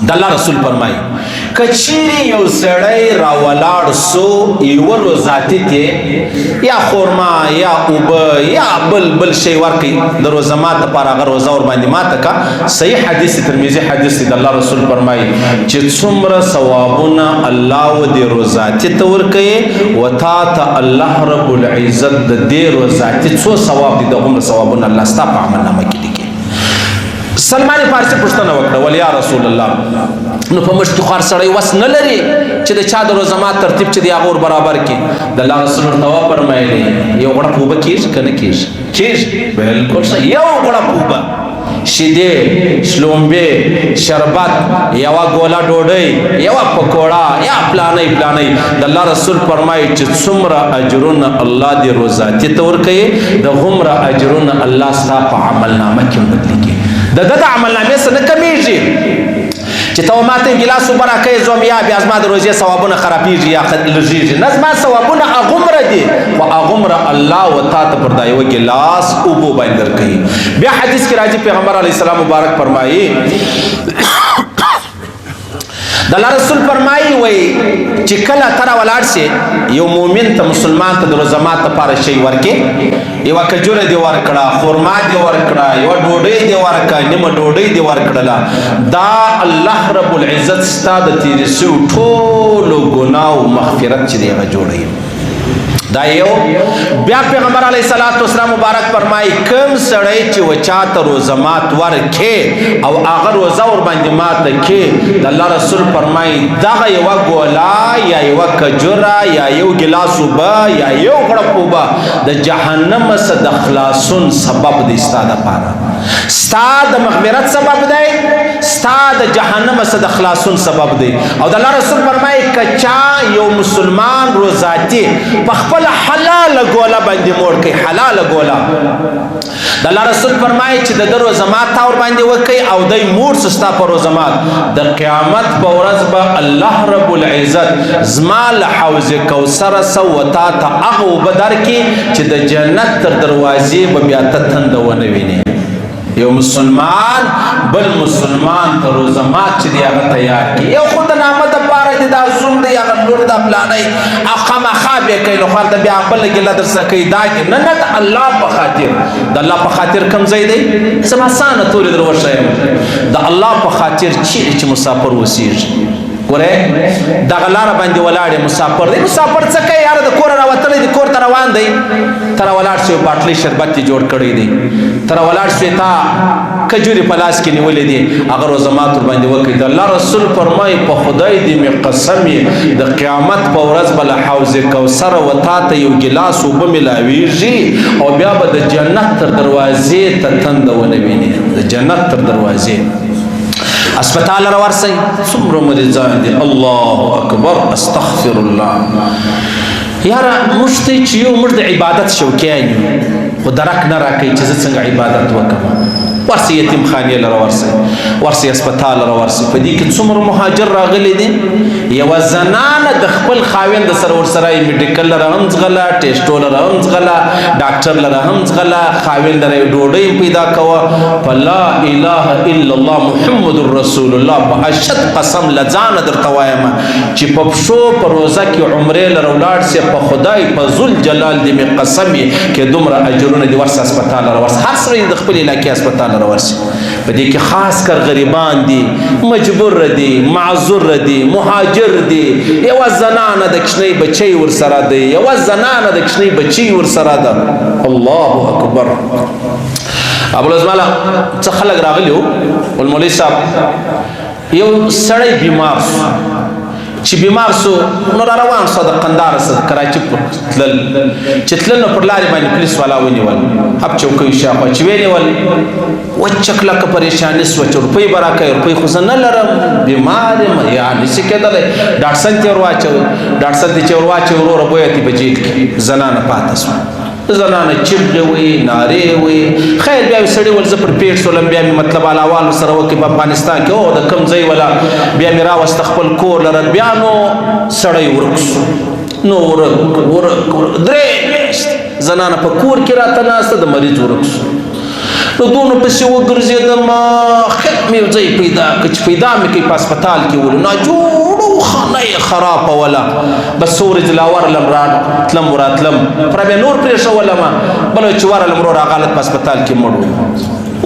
د الله رسول فرمایي کچیری یو سړی راولاړ سو یو روزاتي ته یا خورما یا اوبه یا بل شی ورکي د روزه ماته پر هغه روزه ور باندې ماته کا صحیح حدیث ترمذی حدیث د الله رسول فرمایي چې څومره ثوابونه الله و دې روزاتي ته ورکي وتا ته الله رب العزت د دې روزاتي څو ثواب دي دغه ثوابونه الله ستا په عمل نامه کې لیکي سلمان فارسی پوښتنه وکړه ول یا رسول الله نو په مشت خار سړی وس نه لري چې د چا د روزه مات ترتیب چې دی هغه برابر کی د الله رسول ته فرمایلی یو غړ پوبه کیږي کنه کیږي بالکل صحیح یو غړ پوبه شیدې شلومبې شربت یو ګولا ډوډۍ یو پکوړه یا پلانې د الله رسول فرمایي چې څومره اجرونه الله دې روزاتي تور کوي د همره اجرونه الله ستا په عمل نامه کې بدلږي د عمل نامې سره کمیږي چې ته ماته ګلاس وبرکې زوم یا بیا زما د روزي ثوابونه خرابېږي یا لږیږي نظم ثوابونه اغمره دي او اغمره الله وتا ته پر دایو ګلاس او بو باندې درکې بیا حدیث کې راځي پیغمبر علی السلام مبارک فرمایي د الله رسول فرمایي وای چې کله تر ولاړ شي یو مؤمن ته مسلمان ته د روزه مات لپاره شی ورکې یو کجوره دی ورکړه خورما دی ورکړه یو ډوډۍ دی ورکړه نیمه ډوډۍ دی ورکړه دا الله رب العزت ستاسو د تیر سو ټول ګناه او مغفرت چې دی هغه جوړي دا یو بیا پیغمبر علیه الصلاۃ والسلام مبارک فرمایي کوم سړی چې وچاته روزه مات ورکې او هغه روزه ور باندې مات کې د الله رسول فرمایي دغه یو ګولا یا یو کجوره یا یو ګلاس وبا یا یو غړپ وبا د جهنم څخه د خلاصون سبب دی ستاسو لپاره ستاسو د مغفرت سبب دی ستاسو د جهنم څخه د خلاصون سبب دی او د الله رسول فرمایي کچا یو مسلمان روزاتي په خپل حلال ګولا باندې موړ کوي حلال ګولا د الله رسول فرمایي چې د روزه مات اور باندې وکي او دای مور سستا پر روزه مات د قیامت په ورځ به الله رب العزت زما له حوض کوثر سو وتا ته هغه بدر کې چې د جنت تر دروازې به بیا ته تندونه ویني یو مسلمان بل مسلمان ته روزه مات چې دی هغه تیار کی یو خود نامه د پاره دي دا زوم دی هغه لور د پلانې اخما خابه کوي نو خالد بیا خپل ګل در سکه دا نه د الله په خاطر د الله په خاطر کم ځای دی سم آسان تور دروشه د الله په خاطر چې مسافر وسیږي ګوره دغه لار باندې ولاړ مسافر دی مسافر څه کوي یار د کور راوتلی دی کور ته روان دی تر ولاړ شي باټلی شربت جوړ کړی دی تر ولاړ شي تا کجوري په لاس کې نیولې دي هغه روزه مات ور باندې وکړي د الله رسول فرمایي په خدای دې می قسم د قیامت په ورځ بل حوض کوثر وتا ته یو ګلاس وب ملاويږي او بیا به د جنت تر دروازې ته تندونه ویني د جنت تر دروازې اسپیټال را ورسي څومره مریضان دي الله اکبر استغفر الله یاره مشته چې یو مرد عبادت شوکیان خو درک نه راکې چې څنګه عبادت وکم ورسي یتیم خانه لره ورسي اسپیټال را ورسي په دې کې څومره مهاجر راغلي دي یو زنانه د خپل خاوند سره ورسره میډیکل لره هم ځغلا ټیسټول لره هم ځغلا ډاکټر لره هم ځغلا خاوند لره ډوډۍ پیدا کوا فلا اله الا الله محمد رسول الله په اشد قسم لزان درته وایم چې په شو په روزه کې عمره لره ولاړ سي په خدای په ذل جلال دې می قسم کې دومره اجرونه دي ورسه اسپیټال لره ورسه هر سره د خپل علاقې اسپیټال ورسي په دې کې خاص کر غریبان دي مجبور دي معذور دي مهاجر دي یو زنانه د کښنی بچي ور سره دي یو زنانه د کښنی بچي ور سره ده الله اکبر ابو الازماله څه خلک راغلیو ولمولوی صاحب یو سړی بیمار چې بیمار سو نو روان سو د قندار سره کراچي تلل چې تلل نو پر لارې باندې پولیس والا ونیول هب چوکۍ شاپه چې ونیول وچکله که پریشان سو چې روپۍ براکه روپۍ خو نه لرم بیمار یم یا نشي کېدلی ډاکټر صاحب ته ورواچو ډاکټر صاحب چې ورواچو وروره بویتي په جیل کې زنانه پاتې سو زنانه چغې وي نارې وي خیر بیا سړی ول زه پر پیټ سولم بیا مې مطلب علاوالو سره وکړي په افغانستان کې او د کم ځای ولا بیا مې راوست خپل کور لره بیا نو سړی ورک نو ورک درې زنانه په کور کې راته ناسته د مریض ورک نو دونه پسې وګرځېدم مې یو ځای پیدا کړ چې پیدا مې کوي په هسپتال کې ولو ناجوړو خانه یې خرابوله بس څو ورځې لا ورلم راتلم وراتلم پره بیا نور پرېښولمه بله چې ورلم ورور هغه حالت په هسپتال کې مړ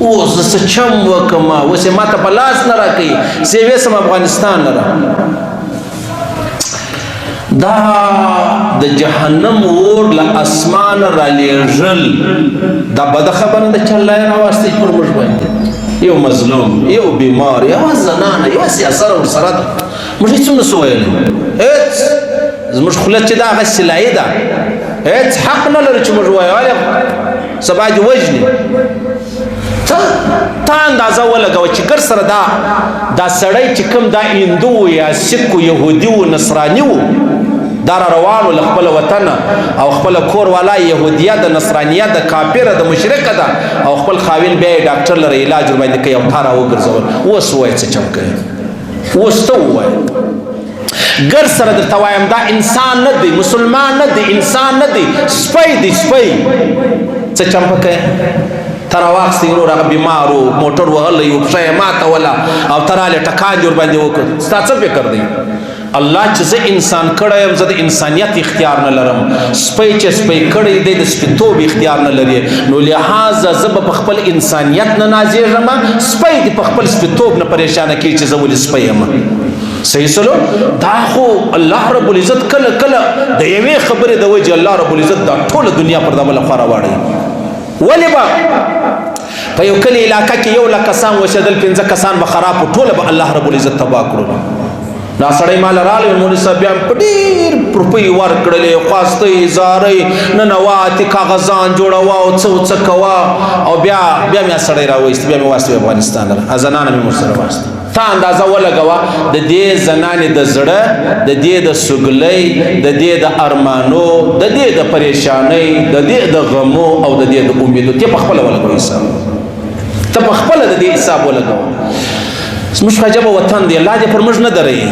اوس زه څه چم وکړمه اوس یې ماته په لاس نه راکوي زه یې ویسم افغانستان نه دا د جهنم اور له اسمان رالیږل دا بده خبره ده چې الله یې راواستوي پر موږ باندې یو مظلوم یو بیمار یوه زنانه یوه سیاسره ورسره ده موږ هېڅ هم نسو ویلی هېڅ زموږ خوله چې ده هغه سلایي ده هېڅ حق نه لري چې موږ ووایو ولې سبا دې وژني تا اندازه ولګوه چې ګر سره دا سړی چې کوم دا هندو و یا سیک و یهودي و نصراني و دا را روانو له خپل وطن او خپل کور والا یهودیه د نصرانیه د کافره د مشرکه ده او خپل خاوین بیا یې ډاکټر لره علاج ورباندې کوي او تا را وګرځول اوس ووایه څه چم کوي اوس ته ووایه ګر سره درته وایم دا انسان نه دی مسلمان نه دی انسان نه دی سپی دی سپی څه چم په کوي ته راواخېستې ورور هغه بیمار و موټر وهلی و پښه یې ماتوله او ته رالې ټکان دې ورباندې وکړ ستا څه فکر دی الله چې زه انسان کړی یم زه د انسانیت اختیار نه لرم سپی چې سپی کړی دی د سپیتوب اختیار نه لري نو لحاظه زه به په خپل انسانیت نه نازېږم سپی دې په خپل سپیتوب نه پریشانه کړي چې زه ولې سپی یم صحیح سلو دا خو الله رب العزت کله کله د یوې خبرې د وجې الله رب العزت دا ټوله دنیا پر دغه لخوا راواړوي ولې به په یو کلي علاقه کې 100,000 کسان اوسېدل 5 کسان به خراب و ټوله به الله رب العزت تباه کړو دا سړی مال رالی مولوي صاحب بیا په ډېر روپۍ ورکړلې خواستۍ زارۍ ننواتې کاغذان جوړوه او څه کوه او بیا مې سړی راوایست بیا مې واستوي افغانستان ته زنانه مې ورسره واستوي تا اندازه ولګوه د دې زنانې د زړه د دې د سګلۍ د دې د ارمانو د دې د پریشانۍ د دې د غمو او د دې د امیدو ته په خپله ولګوه حساب ته په خپله د دې حساب ولګوه زموږ عجبه وطن دی الله دې پر موږ نه دروي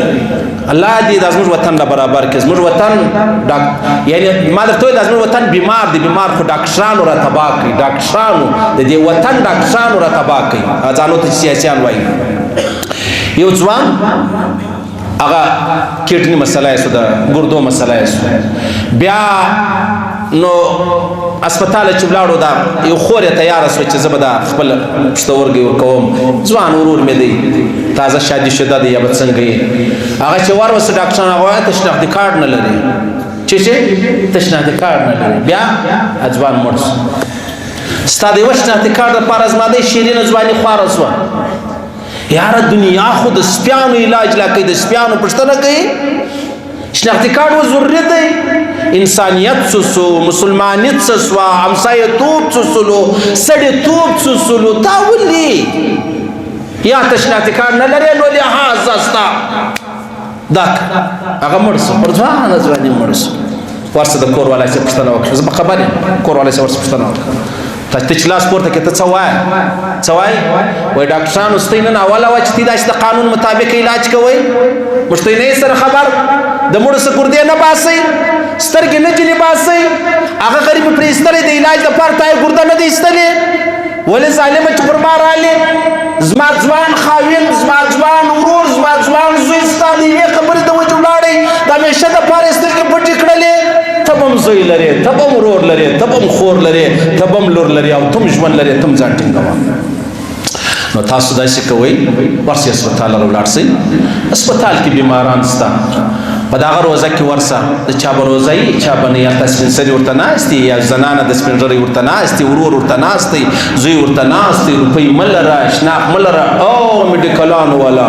الله دې دا زموږ وطن له برابر کړي زموږ وطن یعنی ما درته ویل دا زموږ وطن بیمار دی بیمار خو ډاکټرانو را تباه کړي ډاکټرانو د دې وطن ډاکټرانو را تباه کړي ځانو ته سیاسیان وایي یو ځوان هغه کډنی مسله یې سو د ګردو مسله یې سو بیا نو هسپتال چې ولاړو دا یو خور یې تیاره سوه چې زه به دا خپل پښتورګي ورکوم ځوان ورور مې دی تازه شادي شده دی یا به څنګه یې هغه چې ورسه ډاکټران هغه وایي ته شناختي کارډ نه لري چې ته شناختي کارډ نه لري بیا ځوان مړ سو ستا د یوه شناختي کارډ دپاره زما دی شیرینه ځواني خواره سوه یاره دنیا خو د سپیانو علاج لا کوي د سپیانو پوښتنه کوي شناختي کارډ و ضروري دی انسانیت څه سو مسلمانیت څه سوه همسایه‌توب څه سلو سړیتوب څه سلو دا ولې یا ته شناختي کارډ نه لرې نو لحاظه ستا دا هغه مړ سو پر ځوانه ځواني مړ سو ورسه د کور والا څه پوښتنه وکړه زه په خبر یم کور والا څه ورسه پوښتنه وکړه ته چې لاس پورته کړې ته څه وایې وایي ډاکټرانو ستاسې نن اوله وه چې تی داسې د قانون مطابق علاج کوئ موږ ته یې نه سره خبر د مړو څه ګردې نه باسئ سترګې نه ځینې باسئ هغه غریب یې پرې ایستلی د علاج دپاره تا یې ګرده نه دی ایستلې ولې ظالمه چې پر ما رالې زما ځوان خاوین زما ځوان ورور زما ځوان زوی ستا د یوې خبرې د وجې ولاړی د همیشه دپاره یې سترګې پټې کړلې ته به هم زوی لرې ته به هم ورور لرې ته به هم خور لرې ته به هم لور لرې او ته هم ژوند لرې ته هم ځان ټینګوه نو تاسو داسې کوئ ورسئ هسپتال ته ولاړ شئ هسپتال کې بیماران شته په دغه روزه کې ورسه د چا به روزه وي چا به نه یا سپین سري ورته ناست دي یا زنانه د سپین ږیري ورته ناست دي ورور ورته ناست دی زوی ورته ناست دی روپۍ مه لره شناخت مه لره او میډیکلانو والا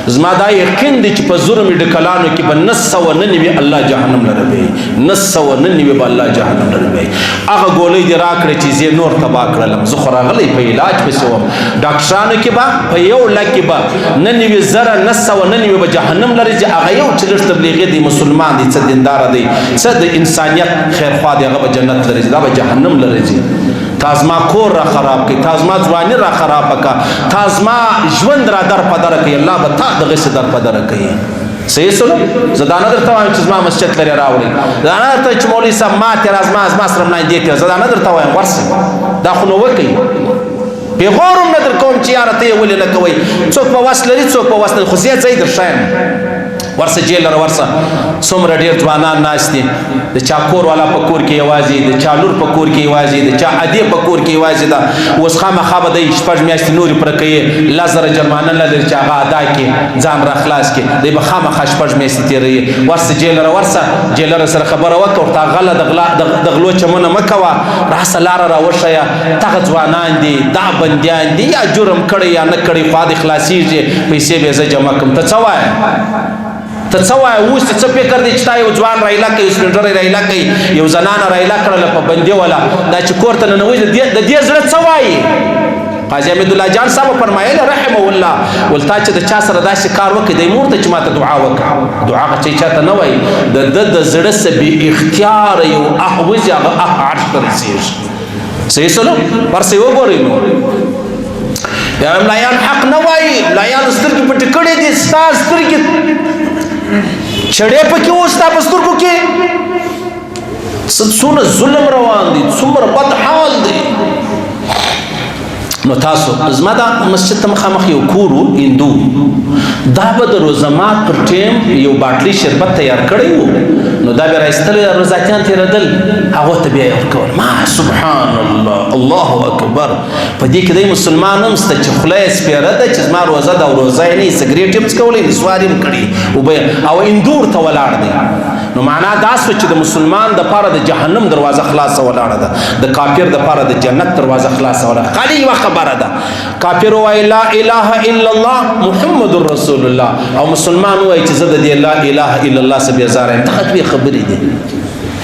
زما دا یقین دی چې په زرو میډیکلانو کې به 999 الله جهنم لره بیایي 999 به الله جهنم لره بیایي هغه ګولۍ دې راکړې چې زه نور تباه کړلم زه خو راغلی په علاج پسې وم ډاکټرانو کې به په 100,000 کې به 99,999 به جهنم لري چې هغه یو چې لږ تبلیغي دی مسلمان دی څه دینداره دی څه د انسانیت خیرخوا دی هغه به جنت لري دا به جهنم لري تا زما کور را خراب کړي تا زما ځواني را خراب کړه تا زما ژوند را در په در کوي الله به تا دغسې در په در کوي صحیح سلو زه دا نه درته وایم چې زما مسجد لرې راوړئ دا نه درته چې مولوي صاحب ما تېره زما سره ملایندې تېره زه دا نه درته وایم ورسئ دا خو نو وکئ پیغور هم نه در کوم چې یاره ته یې ولې نه کوئ څوک په وس لري څوک په وس لري خو زه ځای در ښیم ورسه جیل لره ورسه څومره ډېر ځوانان ناست دي د چا کور والا په کور کې یوازې د چا لور په کور کې یوازې د چا ادې په کور کې یوازې ده اوس خامخا به دی 6 میاشتې نورې پوره کوي 10,000 جرمانه نه لري چې هغه ادا کړي ځان را خلاص کړي دی به خامخا 6 میاشتې تېروي ورسه جیل لره ورسه جیل لره سره خبره وکړه ورته غله د غلو چمونه مه کوه راسه لاره راوښیه دغه ځوانان دي دا بندیان دي یا جرم کړی یا نه کړی خوا دې خلاصېږي پیسې به زه جمع کړم ته څه وایې ته څه وایه اوس څه فکر دی چې تا یو ځوان رایله کوي یو سپین ږیری رایله کوي یو زنانه رایله کړله په بندي والا دا چې کور ته ننوځي د دې زړه څه وایي قاضي حمیدالله جان صاحب فرمایله رحمه الله ول تا چې د چا سره داسې کار وکړي دی مور ته چې ماته دعا وکړه دعا هغه چې چاته نه وایي د ده د زړه څه بې اختیاره یو وځي هغه عرش ته رسېږي صحیح سلو ورسې وګورئ نو بیا ملایان حق نه وایي ملایانو سترګې پټې کړې دي ستا سترګې چړې پکې اوس ستا په سترګو کې څومره ظلم روان دي څومره بد حال دی نو تاسو زما دا مسجد ته مخامخ یو کور و هندو دا به د روزمات پر ټیم یو باټلي شربت تیار کړی و نو دا به راایستلی روزاتیان تېرېدل هغو ته بیا یې ورکول ما سبحان الله الله اکبر په دې کې دی مسلمان هم شته چې خوله یې سپېره ده چې زما روزه ده او روزه یې نه وي سګرېټ هم څکولی نسوار یې هم کړي او هندو ورته ولاړ دی نو معنا دا سوه چې د مسلمان دپاره د جهنم دروازه خلاصه ولاړه ده د کافر دپاره د جنت دروازه خلاصه ولاړه خالي یوه خبره ده کافر وایي لا اله الا الله محمد رسول الله او مسلمان وایي چې زه د دې لا اله الا الله څه بېزاره یم دغه دوې خبرې دي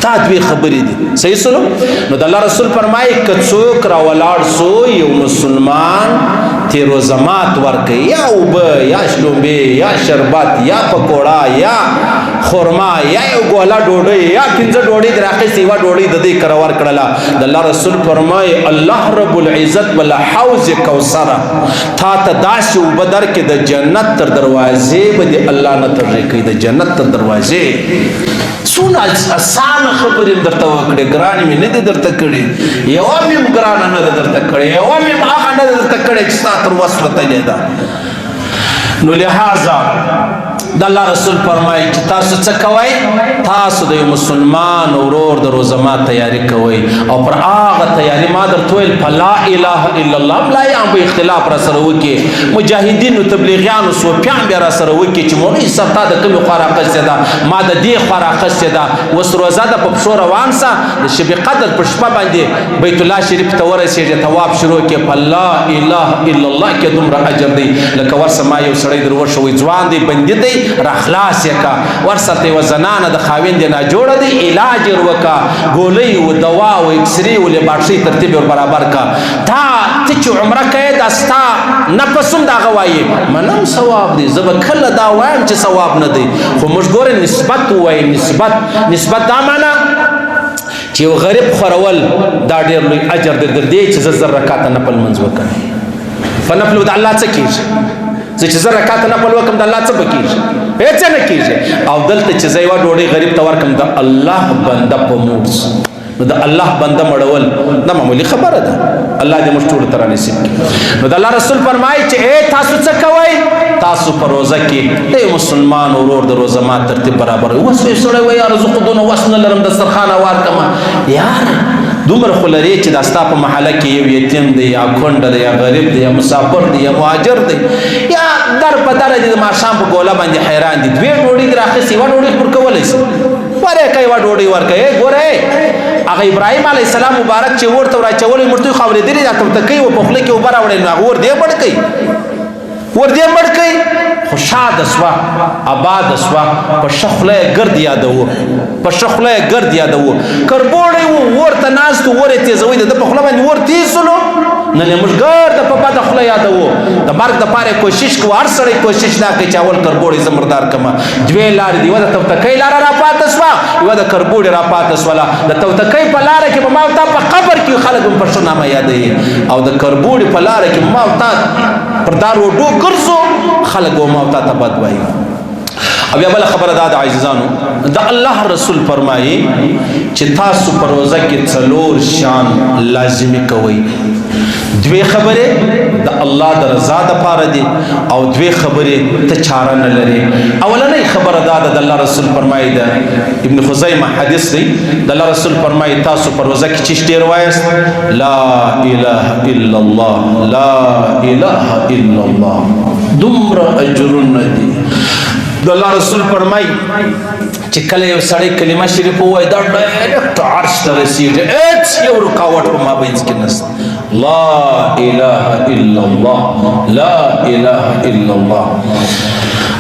دا دوې خبرې دي صحیح سلو نو د الله رسول فرمایي که څوک راولاړ سو یو مسلمان تیرو زمات ورکوي یا اوبه یا شلومبې یا شربت یا پکوړه یا خورما یا یو ګوله ډوډۍ یا 15 ډوډۍ در اخیستې یوه ډوډۍ د دې کره ورکړله د الله رسول فرمایي الله رب العزت بله حوض کوثره تا ته داسې اوبه درکړي د جنت تر دروازې به دې الله نه ترې کوي د جنت تر دروازې څونه اسانه خبرې مې درته وکړې ګرانې مې نه دي درته کړې یوه مې هم ګرانه نه ده درته کړې یوه مې هم هغه نه ده درته کړې چې ستا تر وس وتلې ده نو لہذا د الله رسول فرمایي چې تاسو څه کوئ تاسو د یو مسلمان ورور د روزمات تیاری کوئ او پر هغه تیاری ما درته ویل په لا اله الا الله ملایان به اختلاف را سره وکړي مجاهدینو تبلیغیانو صوفیان بیا را سره وکړي چې مولوي صاحب تا د کومې خوا رااخیستې ده ما د دې خوا رااخیستې ده اوس روزه ده په پښو روان سه د شب قدر په شپه باندې بیت الله شریف ته ورسېږي طواف شروع کړي په لا اله الا الله کې دومره اجر دی لکه ورسه ما یو سړی در وښوی ځوان دی بندي دی را خلاص یې کا ورسره یوه زنانه د خاوند یې ناجوړه دی علاج یې وکړه ګولۍ و دوا و اکسرې و لیبارټرۍ ترتیب یې ور برابر کړه تا ته چې عمره کوې دا ستا نفس هم د هغه وایي منم ثواب دی زه به کله دا وایم چې ثواب نه دی خو موږ ګورې نسبت ووایي نسبت دا معنا چې یو غریب خورول دا ډېر لوی اجر دی در دې چې زه 1000 رکاته نفل لمونځ وکړم په نفلو د الله څه کېږي زه چې 1000 رکاته نفل وکړم د الله څه به کېږي هېڅ نه کېږي او دلته چې زه یوه ډوډۍ غریب ته ورکړم د الله بنده په مورس نو د الله بنده مړول دا معمولي خبره ده الله دې موږ ټولو ته رانصیب کړي نو د الله رسول فرمایي چې تاسو څه کوئ تاسو په روزه کې د یو مسلمان ورور د روزه مات ترتیب برابر اوس یو سړی وایي یاره زه خو دونه وس نه لرم دسترخوان هوار کړمه یاره دومره خو لرې چې دا ستا په محله کې یو یتیم دی یا کونډه دی یا غریب دی یا مسافر دی یا مهاجر دی یا در په دره دی د ماښام په ګوله باندې حیران دي 2 ډوډۍ در اخیستې یوه ډوډۍ خو ورکولی شي ورکه یوه ډوډۍ ورکوي ګوره هغه ابراهیم علیه السلام مبارک چې اور ته وراچولی موږ ته یې خو اورېدلي دا توتکۍ و په خوله کې اوبه راوړی نو هغه ور دې مړ کوي ور دې مړ کوي خوشاده سوه آباده سوه په ښه خوله یې ګرد یادوو په ښه خوله یې ګرد یادوو کربوړی و اور ته ناست و ور یې تیزوي د ده په خوله باندې ور تیز سولو نن یې موږ ګرده په بده خوله یادوو د مرګ دپاره یې کوشش کوو هر سړی کوشش دا کوي چې اول کربوړی زه مردار کړمه 2 لارې دي یوه د توتکۍ لاره راپاته سوه یوه د کربوړي راپاته سوله د توتکۍ په لاره کې به ما او تا په قبر کې خلک هم په ښه نامه یادوي او د کربوړي په لاره کې ما او تا پر دا روډو ګرځو خلک به ما او تا ته بد وایي او بیا بله خبره دا د عزیزانو د الله رسول فرمایي چې تاسو په روزه کې 4 شیان لازمي کوئ دوی خبرې د الله د رضا دپاره دي او دوی خبرې ته چاره نه لري. اولنۍ خبره دا ده د الله رسول فرمایي د ابن خزیمه حدیث دی د الله رسول فرمایي تاسو په روزه کې چیش ډېر وایاست لا اله الا الله لا اله الا الله دومره اجرونه دي. د الله رسول فرمایي چې کله یو سړی کلمه شریفه ووایي دا ډایرکټ عرش ته رسېږي هېڅ یو رکاوټ په مابینځ کې نشته. لا اله الا الله لا اله الا الله.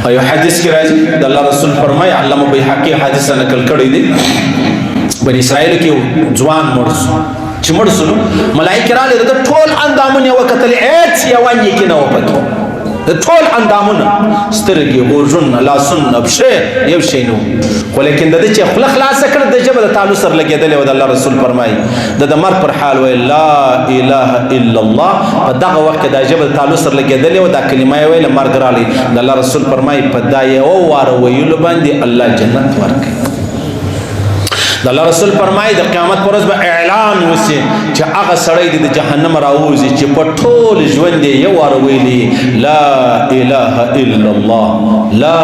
ایو حدیث کې راځي د الله رسول فرمایي علامه بیهقي حدیث نقل کړی دی بني اسرائیل کې ځوان مړ شو چې مړ شو ملایکې راغلې د ټول اندامونه یې وکتلې هېڅ یوه نیکي نه وه پکې د ټول اندامونه سترګې غوږونه لاسونه پښې یو شی نه و خو لیکن د ده چې خوله خلاصه کړه د ژبه د تالو سره لګېدلې وه د الله رسول فرمایي د مرګ پر حال ویل لا اله الا الله په دغه وخت کې دا ژبه د تالو سره لګېدلې وه دا کلمه یې ویله مرګ راغلی د الله رسول فرمایي په دا یوه واره ویلو باندې الله جنت ورکوي. د الله رسول فرمایي د قیامت پر ورځ به اعلان وسي چې هغه سړی دی د جهنم راوځي چې په ټول ژوند یې یو واره ویلي لا اله الا الله لا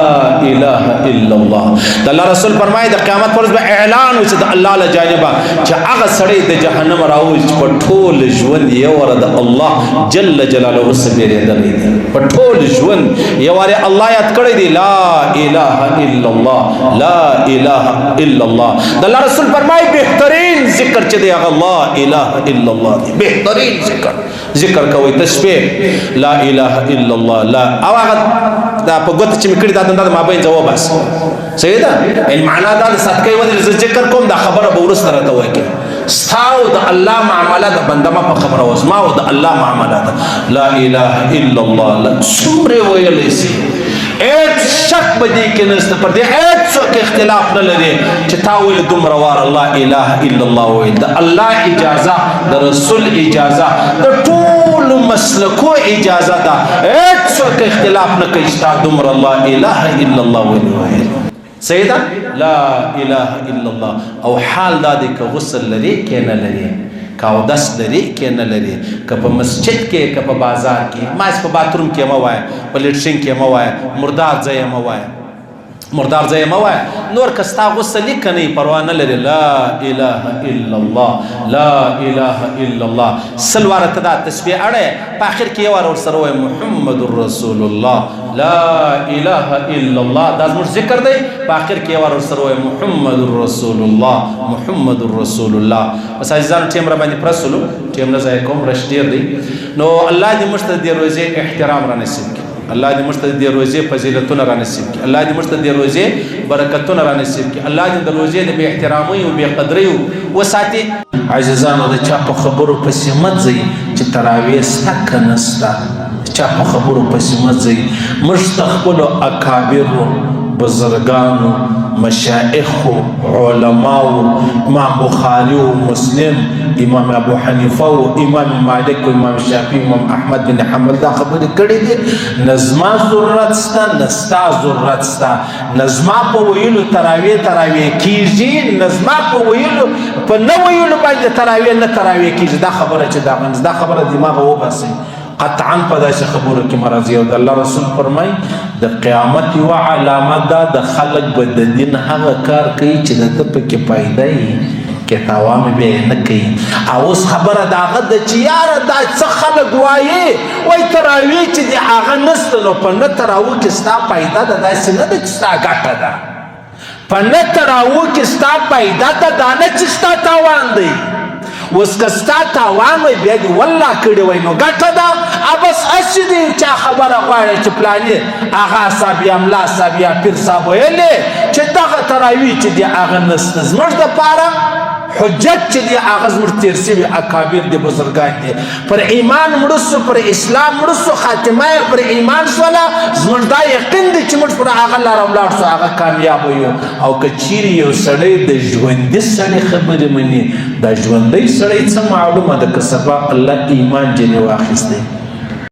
اله الا الله. د الله رسول فرمایي د قیامت پر ورځ به اعلان وسي د الله له جانبه چې هغه سړی د جهنم راوځي چې په ټول ژوند یې یو واره د الله جل جلاله څخه بیرېدلی دی په ټول ژوند یو واره الله یاد کړی دی لا اله الا الله لا اله الا الله. د الله رسول فرمایي بهترین ذکر چې دی هغه لا اله الا الله دی بهترین ذکر کوئ د شپې لا اله الا الله لا او هغه دا په ګوته چې مې کړي دا دنده د مابین ځواب بس صحیح ده ان معنا دا د صدقې ودرې زه ذکر کوم دا خبره به وروسته راته وکړي ستا او د الله معامله د بنده ما په خبره وه زما او د الله معامله ده لا اله الا الله څومره ویلی سي هیڅ شک به دې کې نشته پر دې هیڅ څوک اختلاف نه لري چې تا ویل دومره واره لا اله الا الله ویل د الله اجازه د رسول اجازه د ټولو مسلکو اجازه ده هیڅ څوک اختلاف نه کوي چې تا دومره لا اله الا الله ویل صحیح ده لا اله الا الله. او حال دا دی که غسل لري که نه لري که اودس لري که نه لري که په مسجد کې که په بازار کې ماس په باتروم کې مه وایه په لیټرین کې مه وایه مردار ځای مه وایه مردار ځای مه وایه نور که ستا غسل یې که نه پروا نه لري لا اله الا الله لا اله الا الله. سل واره ته دا تسبیح اړی په آخر کې یو واره ورسره وایه محمد رسول الله لا اله الا الله دا زموږ ذکر دی په آخر کې یو واره ورسره وایه محمد رسول الله محمد رسول الله. بس عزیزانو ټیم را باندې پرسولو ټیم نه ضایع کوم رش ډېر دی نو الله دې موږ ته د دې روژې احترام را نصیب کړي الله دې موږ ته د دې روژې فضیلتونه را نصیب کړي الله دې موږ ته د دې روژې برکتونه را نصیب کړي الله دې د روژې د بې احترامۍ او بې قدرۍ وساتي. عزیزانو د چا په خبرو پسې مه ځئ چې تراویح سته که نه سته چا په خبرو پسې مه ځئ موږ ته خپلو اکابرو بزرگانو مشایخو علماو امام بخاری و مسلم امام ابو حنیفه و امام مالک و امام شافعی و امام احمد بن حنبل دا خبرې کړي دي نظما ضرورت سته نستا ضرورت سته نظما په ویلو تراویح کیږي نظما په ویلو په نه ویلو باندې تراویح نه تراویح کیږي دا خبره چې دا خبره دماغ وباسئ قطعا په داسې خبرو کې مرضی او د الله رسول فرمایي د قیامت یوه علامه ده د خلک به د دین هغه کار کوي چې د ده پکې فایده وي کې تاوان بیا یې نه کوي. او اوس خبره د هغه ده چې یاره دا څه خلک وایي وایي تراویح چې د هغه نسته نو په نه تراویح کې ستا فایده ده داسې نه ده چې ستا ګټه ده په نه تراویح کې ستا فایده ده دا نه چې ستا تاوان دی. اوس که ستا تاوان وی بیا دې والله کړی وی نو ګټه ده بس هسې دی چا خبره غواړي چې پلانې هغه صاحب یا ملا صاحب یا پیر صاحب ویلې چې دغه تراویح چې دی هغه نسته زموږ دپاره حجت چې دی هغه زموږ تېر شوي اکابر دي بزرګان دي پر ایمان مړه سو پر اسلام مړه سو خاتمه یې پر ایمان شوله زموږ دا یقین دی چې موږ پر هغه لاره ولاړ سو هغه کامیابه یو. او که چیرې یو سړی د ژوندي سړي خبرې مني دا ژوندی سړی څه معلومه ده که سبا الله ایمان جنې واخیستی